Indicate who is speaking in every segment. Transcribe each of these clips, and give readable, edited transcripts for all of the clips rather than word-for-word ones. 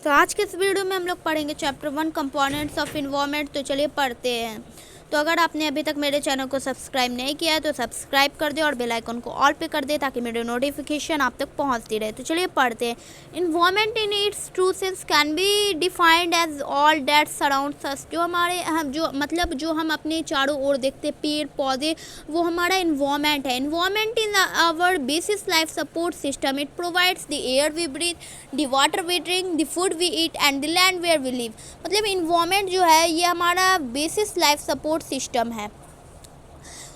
Speaker 1: तो आज के इस वीडियो में हम लोग पढ़ेंगे चैप्टर 1 कंपोनेंट्स ऑफ इन्वायरमेंट। तो चलिए पढ़ते हैं। तो अगर आपने अभी तक मेरे चैनल को सब्सक्राइब नहीं किया है तो सब्सक्राइब कर दे और बेल आइकन को ऑल पे कर दे ताकि मेरे नोटिफिकेशन आप तक पहुंचती रहे। तो चलिए पढ़ते हैं। Environment in its true sense can be defined as all that surrounds us. जो हम अपने चारों ओर देखते पेड़ पौधे, वो हमारा इन्वायरमेंट है। Environment in our basis life support system. It provides the air we breathe, the water we drink, the food we eat and the land where we live. मतलब इन्वायरमेंट जो है ये हमारा बेसिस लाइफ सपोर्ट सिस्टम है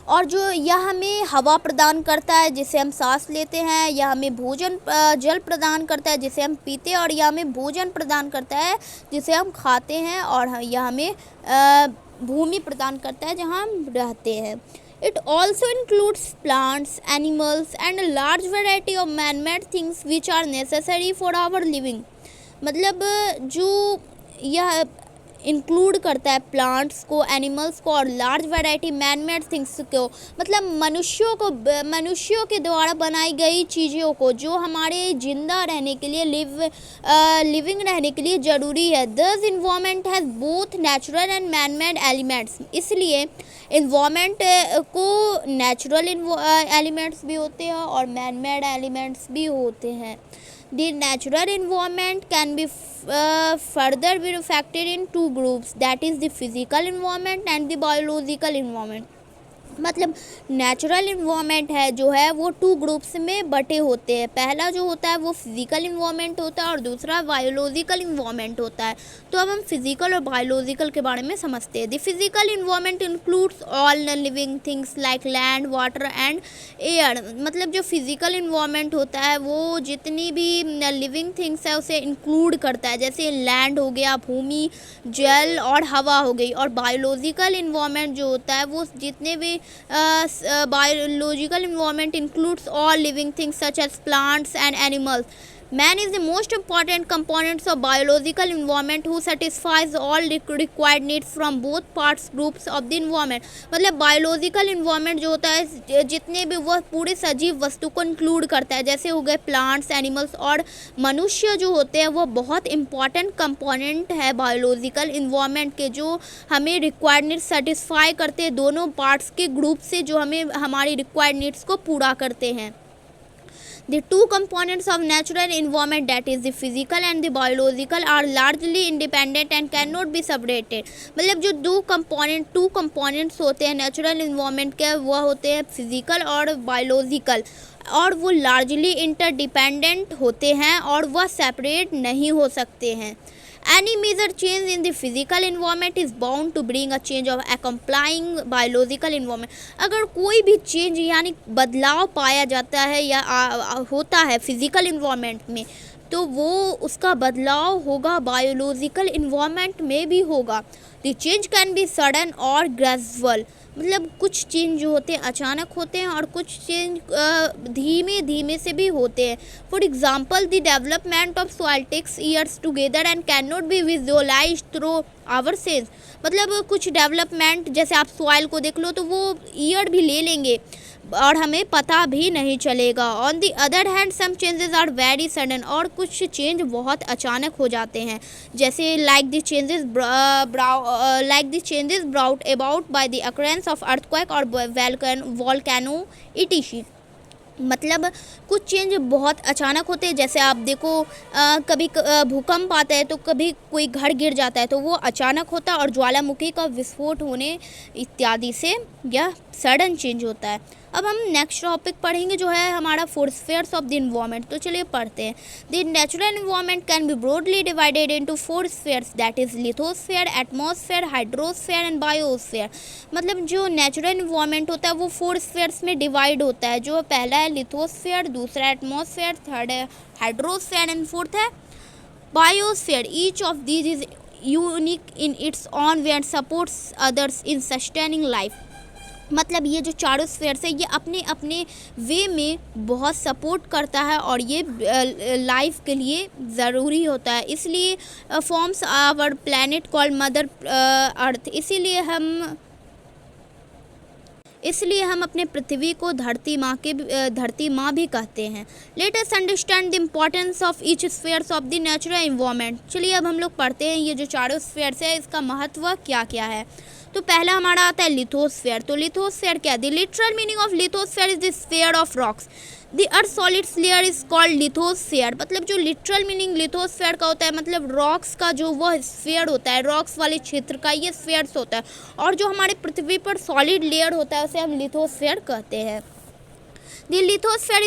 Speaker 1: और जो यह हमें हवा प्रदान करता है जिसे हम सांस लेते हैं, यह हमें भोजन जल प्रदान करता है जिसे हम पीते हैं, और यह हमें भोजन प्रदान करता है जिसे हम खाते हैं, और यह हमें भूमि प्रदान करता है जहाँ हम रहते हैं। It also includes plants, animals and a large variety of man-made things which are necessary for our living। मतलब जो यह इंक्लूड करता है प्लांट्स को, एनिमल्स को और large variety man made things को, मतलब मनुष्यों के द्वारा बनाई गई चीज़ों को जो हमारे ज़िंदा रहने के लिए लिविंग रहने के लिए ज़रूरी है। दस environment has both natural and man made elements. इसलिए इन्वायरमेंट को नेचुरल एलिमेंट्स भी होते हैं और मैन मेड एलिमेंट्स भी होते हैं। The natural environment can be further affected in two groups, that is the physical environment and the biological environment। मतलब नेचुरल इन्वायरमेंट है जो है वो टू ग्रुप्स में बटे होते हैं। पहला जो होता है वो फिज़िकल इन्वायरमेंट होता है और दूसरा बायोलॉजिकल इन्वायरमेंट होता है। तो अब हम फिज़िकल और बायोलॉजिकल के बारे में समझते हैं। The physical environment includes all non living things like land, water and air. मतलब जो फिज़िकल इन्वायरमेंट होता है वो जितनी भी लिविंग थिंग्स है उसे इंक्लूड करता है, जैसे लैंड हो गया, भूमि, जल और हवा हो गई। और बायोलॉजिकल इन्वायरमेंट जो होता है वो जितने भी biological environment includes all living things such as plants and animals. Man is the most important components of biological environment who satisfies all required needs from both parts groups of the environment। मतलब biological environment जो होता है जितने भी वह पूरे सजीव वस्तु को इंक्लूड करता है, जैसे हो गए प्लांट्स, एनिमल्स और मनुष्य जो होते हैं, वह बहुत इंपॉर्टेंट कंपोनेंट है बायोलॉजिकल इन्वायरमेंट के, जो हमें रिक्वायर्ड नीड्स सेटिस्फाई करते हैं दोनों पार्ट्स के ग्रुप से, जो हमें हमारी रिक्वायर्ड नीड्स को पूरा करते हैं। The two components of natural environment, that is the physical and the biological, are largely independent and cannot be separated। मतलब जो टू कंपोनेंट्स होते हैं नेचुरल इन्वायरमेंट के, वह होते हैं फिजिकल और बायोलॉजिकल, और वो लार्जली इंटरडिपेंडेंट होते हैं और वह सेपरेट नहीं हो सकते हैं। Any major change in the physical environment is bound to bring a change of accompanying biological environment। अगर कोई भी चेंज यानी बदलाव पाया जाता है या होता है फिजिकल इन्वायरमेंट में, तो वो उसका बदलाव होगा बायोलॉजिकल इन्वायरमेंट में भी होगा। The change can be sudden और ग्रेजुअल। मतलब कुछ चेंज जो होते हैं अचानक होते हैं और कुछ चेंज धीमे धीमे से भी होते हैं। For example the development of soil takes years together and can not be visualised through our sense. मतलब कुछ डेवलपमेंट जैसे आप सॉइल को देख लो तो वो ईयर भी ले लेंगे और हमें पता भी नहीं चलेगा। On the other hand some changes are very sudden. और कुछ चेंज बहुत अचानक हो जाते हैं, जैसे like the changes brought about by the occurrence of earthquake और वोल्केनो इटिशी। मतलब कुछ चेंज बहुत अचानक होते हैं, जैसे आप देखो कभी भूकंप आता है तो कभी कोई घर गिर जाता है तो वो अचानक होता है, और ज्वालामुखी का विस्फोट होने इत्यादि से यह सडन चेंज होता है। अब हम नेक्स्ट टॉपिक पढ़ेंगे जो है हमारा four spheres of the environment. तो चलिए पढ़ते हैं। The natural environment can be broadly divided into four spheres, that is lithosphere, atmosphere, hydrosphere and biosphere. मतलब जो नेचुरल इन्वायरमेंट होता है वो फोर स्फीयर्स में डिवाइड होता है। जो पहला है लिथोस्फीयर, दूसरा एटमॉस्फेयर, थर्ड है हाइड्रोस्फीयर एंड फोर्थ है biosphere. Each of these is unique in its on way and supports others in sustaining life. मतलब ये जो चारों स्फीयर्स है ये अपने अपने वे में बहुत सपोर्ट करता है और ये लाइफ के लिए ज़रूरी होता है। इसलिए forms our planet called mother earth. इसीलिए हम इसलिए हम अपने पृथ्वी को धरती माँ भी कहते हैं। Let us understand the importance of each spheres of the natural environment. चलिए अब हम लोग पढ़ते हैं ये जो चारों स्फीयर्स है इसका महत्व क्या क्या है। तो पहला हमारा आता है लिथोस्फीयर। तो लिथोस्फीयर क्या है? The literal meaning of lithosphere is the sphere of rocks. The earth solid layer is called lithosphere. मतलब जो लिटरल मीनिंग लिथोस्फीयर का होता है मतलब रॉक्स का जो वह स्फीयर होता है, रॉक्स वाले क्षेत्र का ये स्फीयर्स होता है। और जो हमारे पृथ्वी पर सॉलिड लेयर होता है उसे हम लिथोस्फीयर कहते हैं। The lithosphere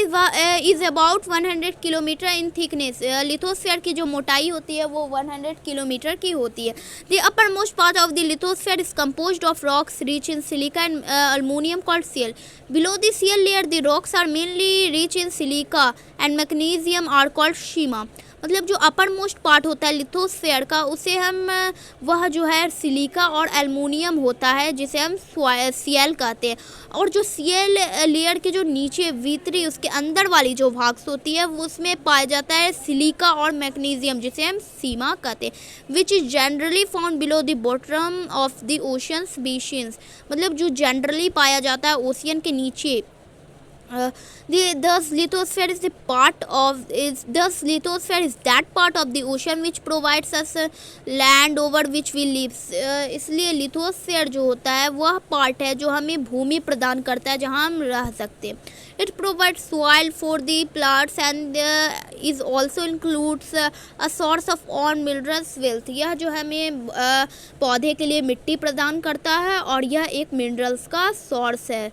Speaker 1: is about 100 kilometre in thickness. Lithosphere की जो मोटाई होती है वो 100 किलोमीटर की होती है। The upper most part of the lithosphere is composed of rocks rich in silica and aluminium called sial. Below the sial layer the rocks are mainly rich in silica and magnesium are called sima. मतलब जो अपर most part होता है lithosphere का उसे हम वह जो है सिलिका और एल्युमिनियम होता है जिसे हम सीएल कहते हैं। और जो सीएल लेयर के जो नीचे भीतरी उसके अंदर वाली जो भाग होती है वो उसमें पाया जाता है सिलिका और मैग्नीशियम जिसे हम सीमा कहते हैं। Which is generally found below the bottom of the oceans basins. मतलब जो जनरली पाया जाता है ओशियन के नीचे। Thus lithosphere is that part of the ocean which provides us land over which we live। इसलिए लिथोस्फीयर जो होता है वह पार्ट है जो हमें भूमि प्रदान करता है जहाँ हम रह सकते हैं। It provides soil for the plants and is also includes a source of all minerals wealth। यह जो हमें पौधे के लिए मिट्टी प्रदान करता है और यह एक मिनरल्स का सोर्स है।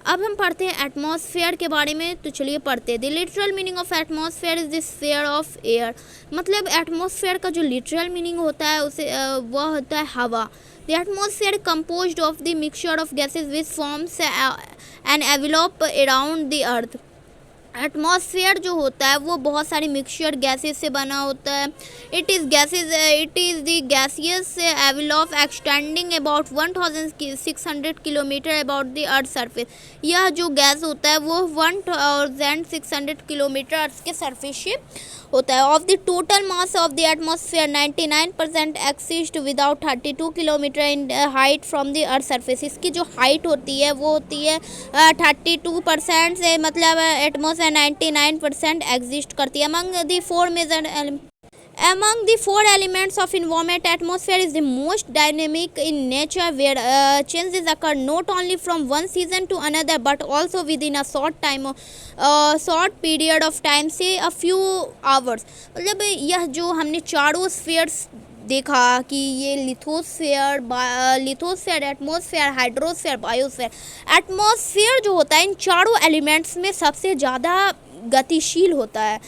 Speaker 1: अब हम पढ़ते हैं एटमॉस्फेयर के बारे में। तो चलिए पढ़ते हैं। The literal meaning of atmosphere is the sphere of air. मतलब एटमॉस्फेयर का जो लिटरल मीनिंग होता है उसे वह होता है हवा। The atmosphere composed of the mixture of gases which forms an envelope around the earth. Atmosphere जो होता है वो बहुत सारी मिक्सचर गैसेस से बना होता है। It is the gaseous envelope extending about 1600 kilometre about the earth surface. यह जो गैस होता है वो 1600 किलोमीटर अर्थ के सरफेस से होता है। Of the total mass of the atmosphere 99% exist without 32 kilometre in height from the earth surface. इसकी जो हाइट होती है वो होती है 32% से। मतलब एटमॉस्फेयर 99% एग्जिस्ट करती है। Among the four elements of environment, atmosphere is the most dynamic in nature, where changes occur not only from one season to another but also within a short period of time, say a few hours। मतलब यह जो हमने चारों spheres देखा कि ये lithosphere, atmosphere, hydrosphere, biosphere. Atmosphere जो होता है इन चारों एलिमेंट्स में सबसे ज़्यादा गतिशील होता है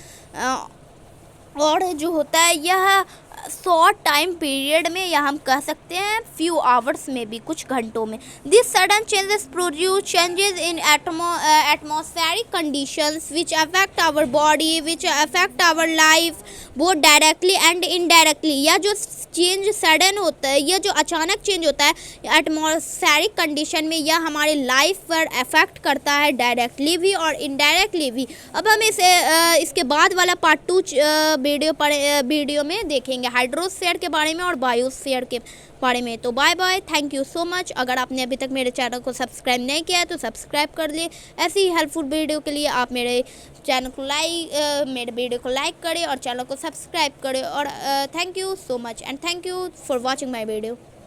Speaker 1: और जो होता है यह शॉर्ट टाइम पीरियड में या हम कह सकते हैं फ्यू आवर्स में भी, कुछ घंटों में। This sudden changes produce changes in atmospheric conditions which affect our body, which affect our life both directly and indirectly. यह जो चेंज सडन होता है, यह जो अचानक चेंज होता है एटमॉस्फेरिक कंडीशन में, यह हमारे लाइफ पर अफेक्ट करता है डायरेक्टली भी और इनडायरेक्टली भी। अब हम इसके बाद वाला पार्ट 2 वीडियो में देखेंगे हाइड्रोस्फीयर के बारे में और बायोस्फीयर के बारे में। तो bye bye, thank you so much. अगर आपने अभी तक मेरे चैनल को सब्सक्राइब नहीं किया है तो सब्सक्राइब कर लिए। ऐसी ही हेल्पफुल वीडियो के लिए आप मेरे चैनल को मेरे वीडियो को लाइक करें और चैनल को सब्सक्राइब करें। और thank you so much and thank you for watching my video.